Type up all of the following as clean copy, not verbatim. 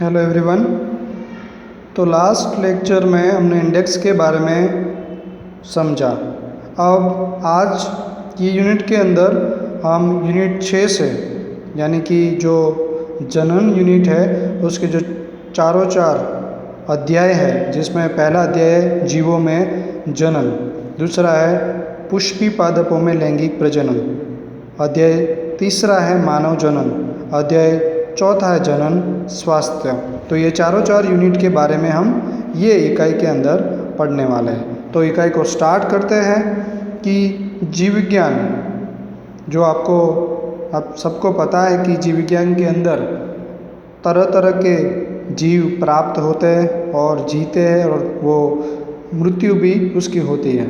Hello everyone. तो last lecture में हमने इंडेक्स के बारे में समझा। अब आज ये यूनिट के अंदर हम यूनिट 6 से यानी कि जो जनन यूनिट है उसके जो चारों चार अध्याय है, जिसमें पहला अध्याय है जीवों में जनन, दूसरा है पुष्पी पादपों में लैंगिक प्रजनन, अध्याय तीसरा है मानव जनन, अध्याय चौथा है जनन स्वास्थ्य। तो ये चारों चार यूनिट के बारे में हम ये इकाई के अंदर पढ़ने वाले हैं। तो इकाई को स्टार्ट करते हैं कि जीव विज्ञान, जो आप सबको पता है कि जीव विज्ञान के अंदर तरह तरह के जीव प्राप्त होते हैं और जीते हैं और वो मृत्यु भी उसकी होती है।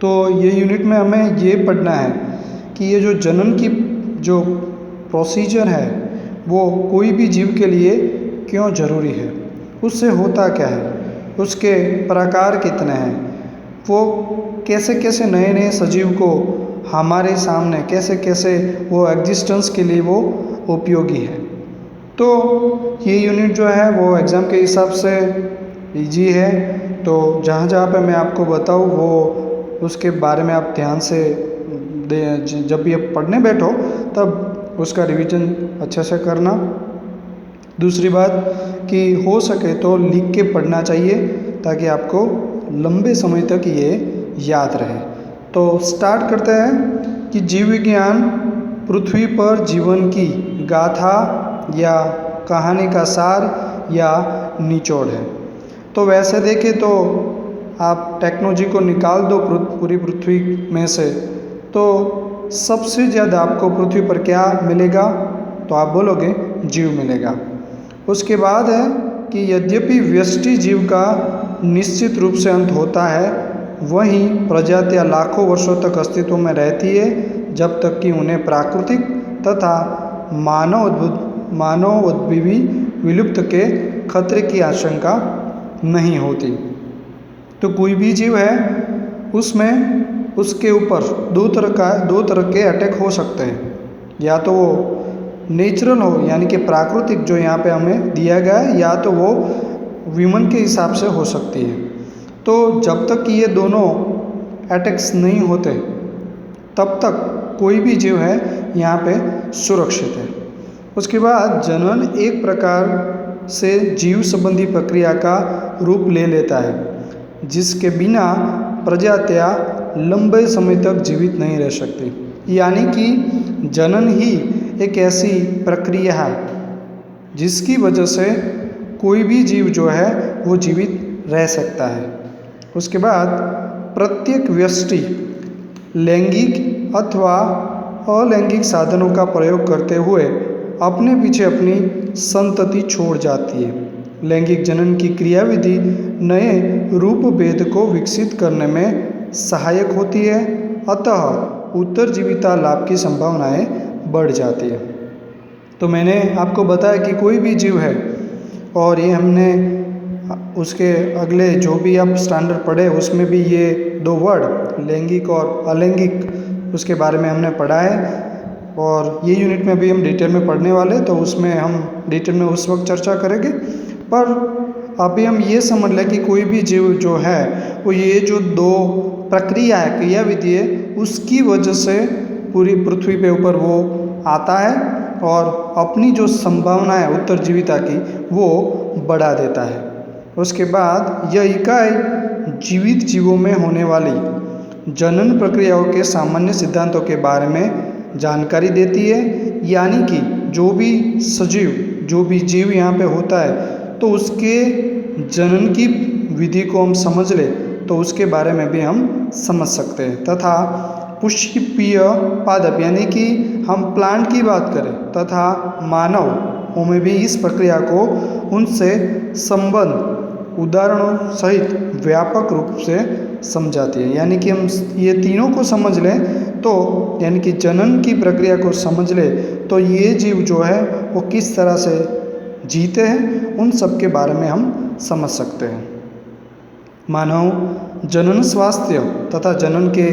तो ये यूनिट में हमें ये पढ़ना है कि ये जो जनन की जो प्रोसीजर है वो कोई भी जीव के लिए क्यों ज़रूरी है, उससे होता क्या है, उसके प्रकार कितने हैं, वो कैसे कैसे नए नए सजीव को हमारे सामने कैसे कैसे वो एग्जिस्टेंस के लिए वो उपयोगी है। तो ये यूनिट जो है वो एग्ज़ाम के हिसाब से इजी है। तो जहाँ जहाँ पे मैं आपको बताऊँ वो उसके बारे में आप ध्यान से जब भी आप पढ़ने बैठो तब उसका रिवीजन अच्छे से करना। दूसरी बात कि हो सके तो लिख के पढ़ना चाहिए ताकि आपको लंबे समय तक ये याद रहे। तो स्टार्ट करते हैं कि जीव विज्ञान पृथ्वी पर जीवन की गाथा या कहानी का सार या निचोड़ है। तो वैसे देखें तो आप टेक्नोलॉजी को निकाल दो पूरी पृथ्वी में से, तो सबसे ज़्यादा आपको पृथ्वी पर क्या मिलेगा, तो आप बोलोगे जीव मिलेगा। उसके बाद है कि यद्यपि व्यष्टि जीव का निश्चित रूप से अंत होता है, वहीं प्रजातियां लाखों वर्षों तक अस्तित्व में रहती है जब तक कि उन्हें प्राकृतिक तथा मानवोद्भवी विलुप्त के खतरे की आशंका नहीं होती। तो कोई भी जीव है उसमें उसके ऊपर दो तरह के अटैक हो सकते हैं, या तो वो नेचुरल हो यानी कि प्राकृतिक जो यहाँ पे हमें दिया गया है, या तो वो ह्यूमन के हिसाब से हो सकती है। तो जब तक कि ये दोनों अटैक्स नहीं होते तब तक कोई भी जीव है यहाँ पे सुरक्षित है। उसके बाद जनन एक प्रकार से जीव संबंधी प्रक्रिया का रूप ले लेता है जिसके बिना प्रजातियां लंबे समय तक जीवित नहीं रह सकती। यानी कि जनन ही एक ऐसी प्रक्रिया है जिसकी वजह से कोई भी जीव जो है वो जीवित रह सकता है। उसके बाद प्रत्येक व्यष्टि लैंगिक अथवा अलैंगिक साधनों का प्रयोग करते हुए अपने पीछे अपनी संतति छोड़ जाती है। लैंगिक जनन की क्रियाविधि नए रूप भेद को विकसित करने में सहायक होती है, अतः उत्तरजीविता लाभ की संभावनाएं बढ़ जाती है। तो मैंने आपको बताया कि कोई भी जीव है, और ये हमने उसके अगले जो भी आप स्टैंडर्ड पढ़े उसमें भी ये दो वर्ड लैंगिक और अलैंगिक उसके बारे में हमने पढ़ा है, और ये यूनिट में भी हम डिटेल में पढ़ने वाले, तो उसमें हम डिटेल में उस वक्त चर्चा करेंगे। पर अभी हम ये समझ लें कि कोई भी जीव जो है वो ये जो दो प्रक्रिया है, क्रियाविधि है, उसकी वजह से पूरी पृथ्वी पे ऊपर वो आता है और अपनी जो संभावना है उत्तरजीविता की वो बढ़ा देता है। उसके बाद यह इकाई जीवित जीवों में होने वाली जनन प्रक्रियाओं के सामान्य सिद्धांतों के बारे में जानकारी देती है। यानी कि जो भी सजीव जो भी जीव यहाँ पे होता है तो उसके जनन की विधि को हम समझ ले तो उसके बारे में भी हम समझ सकते हैं। तथा पुष्पीय पादप यानी कि हम प्लांट की बात करें तथा मानव में भी इस प्रक्रिया को उनसे संबंध उदाहरणों सहित व्यापक रूप से समझाती है। यानी कि हम ये तीनों को समझ लें तो यानी कि जनन की प्रक्रिया को समझ ले तो ये जीव जो है वो किस तरह से जीते हैं उन सब के बारे में हम समझ सकते हैं। मानव जनन स्वास्थ्य तथा जनन के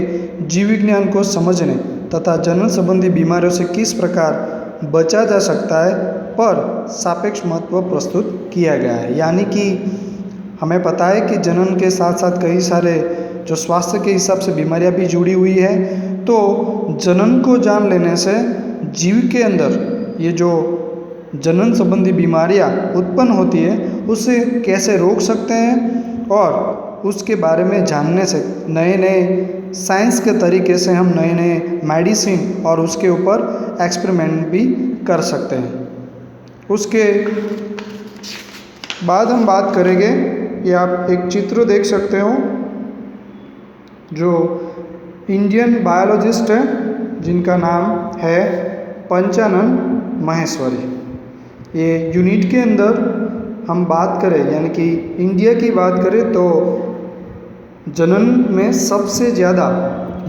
जीव विज्ञान को समझने तथा जनन संबंधी बीमारियों से किस प्रकार बचा जा सकता है पर सापेक्ष महत्व प्रस्तुत किया गया है। यानी कि हमें पता है कि जनन के साथ साथ कई सारे जो स्वास्थ्य के हिसाब से बीमारियां भी जुड़ी हुई है, तो जनन को जान लेने से जीव के अंदर ये जो जनन संबंधी बीमारियां उत्पन्न होती है उसे कैसे रोक सकते हैं, और उसके बारे में जानने से नए नए साइंस के तरीके से हम नए नए मेडिसिन और उसके ऊपर एक्सपेरिमेंट भी कर सकते हैं। उसके बाद हम बात करेंगे, ये आप एक चित्र देख सकते हो जो इंडियन बायोलॉजिस्ट है जिनका नाम है पंचानन माहेश्वरी। ये यूनिट के अंदर हम बात करें यानी कि इंडिया की बात करें तो जनन में सबसे ज़्यादा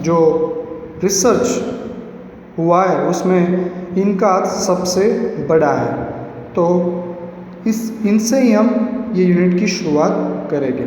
जो रिसर्च हुआ है उसमें इनका सबसे बड़ा है। तो इनसे ही हम ये यूनिट की शुरुआत करेंगे।